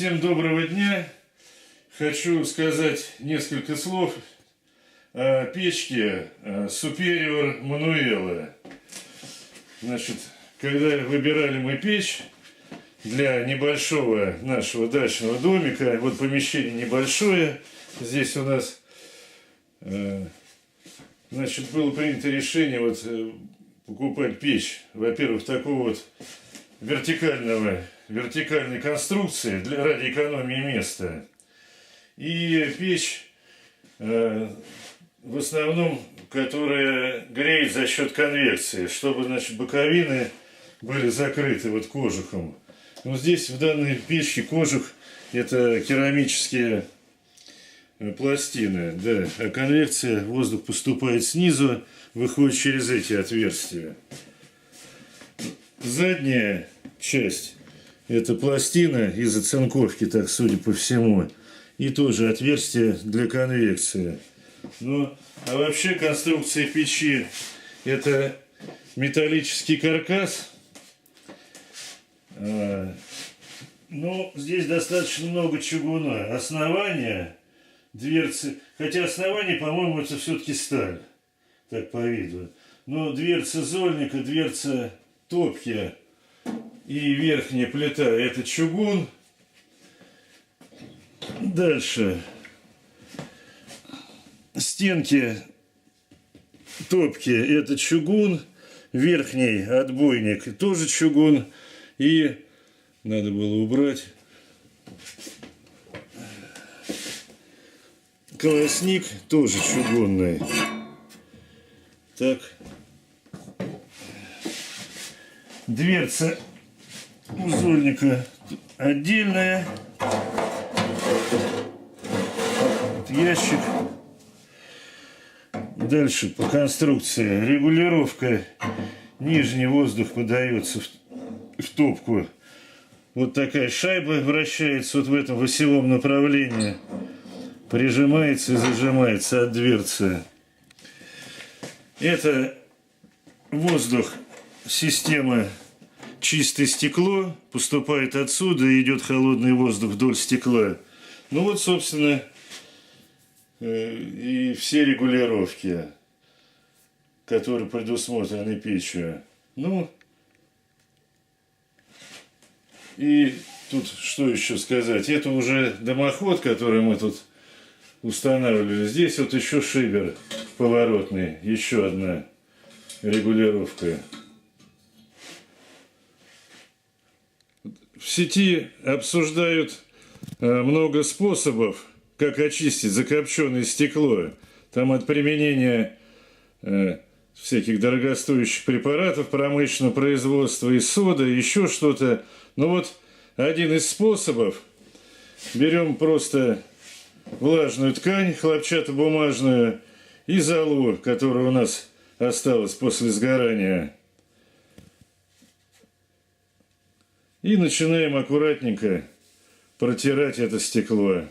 Всем доброго дня. Хочу сказать несколько слов о печке Superior Manuela. Значит, когда выбирали мы печь для небольшого нашего дачного домика, вот помещение небольшое, здесь у нас, значит, было принято решение вот покупать печь, во-первых, такого вот вертикальной конструкции ради экономии места. И печь, в основном, которая греет за счет конвекции, чтобы, значит, боковины были закрыты вот кожухом. Но здесь в данной печке кожух — это керамические пластины, да, а конвекция, воздух поступает снизу, выходит через эти отверстия. Задняя часть — это пластина из оцинковки, так судя по всему, и тоже отверстие для конвекции. Ну, а вообще конструкция печи — это металлический каркас. Но здесь достаточно много чугуна. Основание, дверцы, хотя основание, по-моему, это все-таки сталь, так по виду. Но дверца зольника, дверца топки и верхняя плита — это чугун. Дальше. Стенки топки — это чугун. Верхний отбойник тоже чугун. И надо было убрать колосник, тоже чугунный. Так. Дверца у зольника отдельная. Ящик. Дальше по конструкции регулировка. Нижний воздух подается в топку. Вот такая шайба вращается вот в этом в осевом направлении. Прижимается и зажимается от дверцы. Это воздух системы чистое стекло. Поступает отсюда и идет холодный воздух вдоль стекла. Ну вот, собственно, и все регулировки, которые предусмотрены печью. Ну, и тут что еще сказать? Это уже дымоход, который мы тут устанавливали. Здесь вот еще шибер поворотный, еще одна регулировка. В сети обсуждают много способов, как очистить закопченное стекло. Там от применения всяких дорогостоящих препаратов промышленного производства и сода, еще что-то. Ну вот один из способов. Берем просто влажную ткань хлопчатобумажную и золу, которая у нас осталась после сгорания. И начинаем аккуратненько протирать это стекло.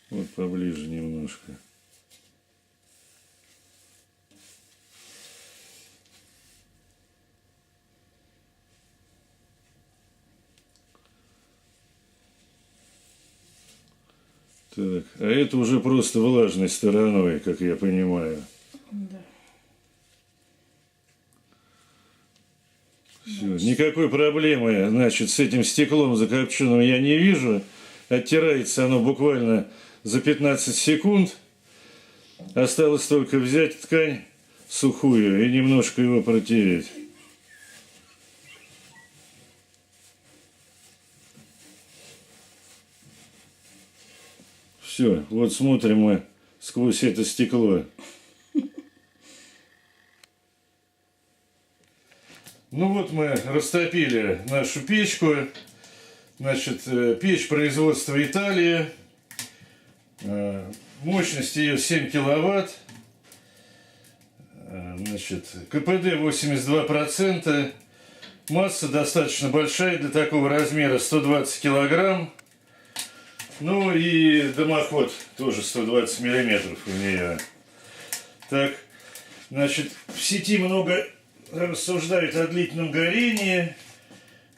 Вот поближе немножко. Так, а это уже просто влажной стороной, как я понимаю. Да. Все. Никакой проблемы, значит, с этим стеклом закопченным я не вижу. Оттирается оно буквально за 15 секунд. Осталось только взять ткань сухую и немножко его протереть. Все, вот смотрим мы сквозь это стекло. Ну вот мы растопили нашу печку. Значит, печь производства Италия. Мощность ее 7 киловатт. Значит, КПД 82%. Масса достаточно большая для такого размера, 120 килограмм. Ну и дымоход тоже 120 миллиметров у нее. Так, значит, в сети много рассуждают о длительном горении.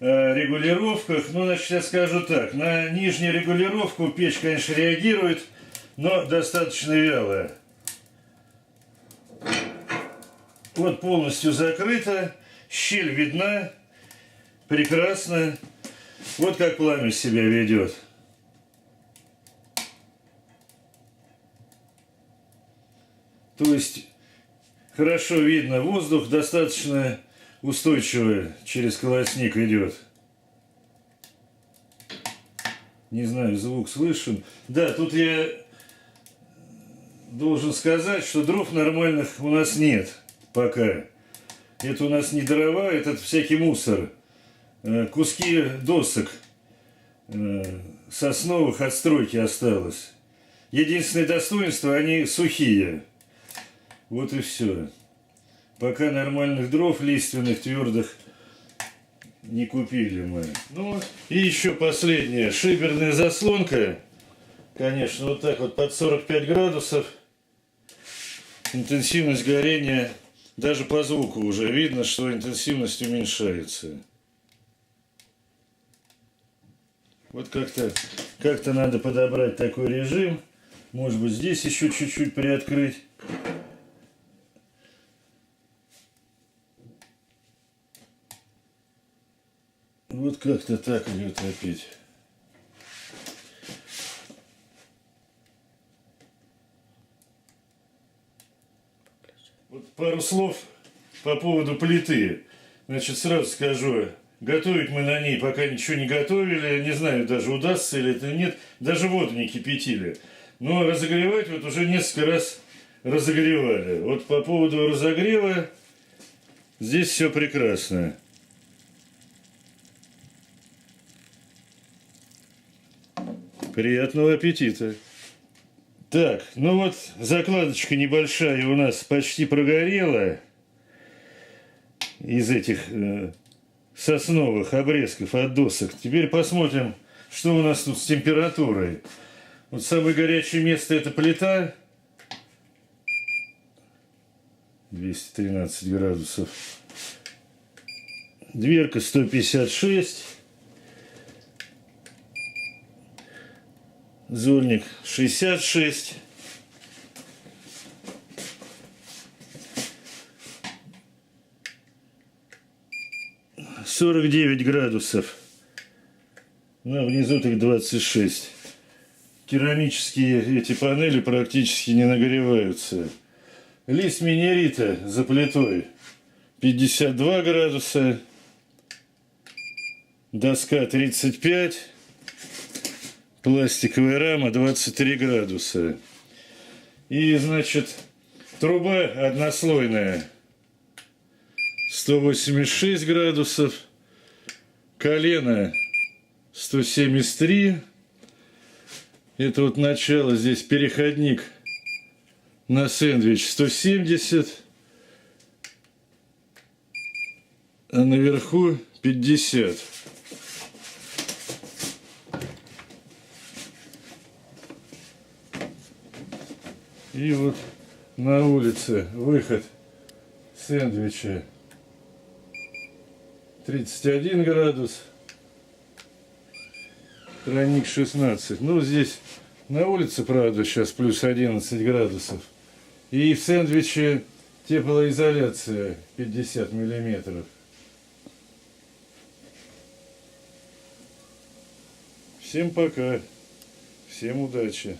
регулировках. Ну, значит, я скажу так. На нижнюю регулировку печь, конечно, реагирует, но достаточно вяло. Вот полностью закрыта. Щель видна. Прекрасно. Вот как пламя себя ведет. То есть хорошо видно, воздух достаточно устойчиво через колосник идет. Не знаю, звук слышен. Да, тут я должен сказать, что дров нормальных у нас нет пока. Это у нас не дрова, это всякий мусор. Куски досок сосновых от стройки осталось. Единственное достоинство, они сухие. Вот и все. Пока нормальных дров лиственных, твердых не купили мы. Ну, и еще последняя. Шиберная заслонка. Конечно, вот так вот под 45 градусов. Интенсивность горения, даже по звуку уже видно, что интенсивность уменьшается. Вот как-то надо подобрать такой режим. Может быть, здесь еще чуть-чуть приоткрыть. Вот как-то так идет опять. Вот пару слов по поводу плиты. Значит, сразу скажу, готовить мы на ней пока ничего не готовили. Не знаю, даже удастся или это нет. Даже воду не кипятили. Но разогревать вот уже несколько раз разогревали. Вот по поводу разогрева здесь все прекрасно. Приятного аппетита! Так, ну вот закладочка небольшая у нас почти прогорела из этих сосновых обрезков от досок. Теперь посмотрим, что у нас тут с температурой. Вот самое горячее место — это плита. 213 градусов. Дверка 156. Зольник 66. — 49 градусов. Ну, внизу так 26. Керамические эти панели практически не нагреваются. Лист минерита за плитой 52 градуса. Доска 35. Пластиковая рама 23 градуса. И, значит, труба однослойная 186 градусов. Колено 173. Это вот начало, здесь переходник на сэндвич 170. А наверху 50. И вот на улице выход сэндвича 31 градус, тройник 16. Ну, здесь на улице, правда, сейчас плюс 11 градусов. И в сэндвиче теплоизоляция 50 миллиметров. Всем пока, всем удачи.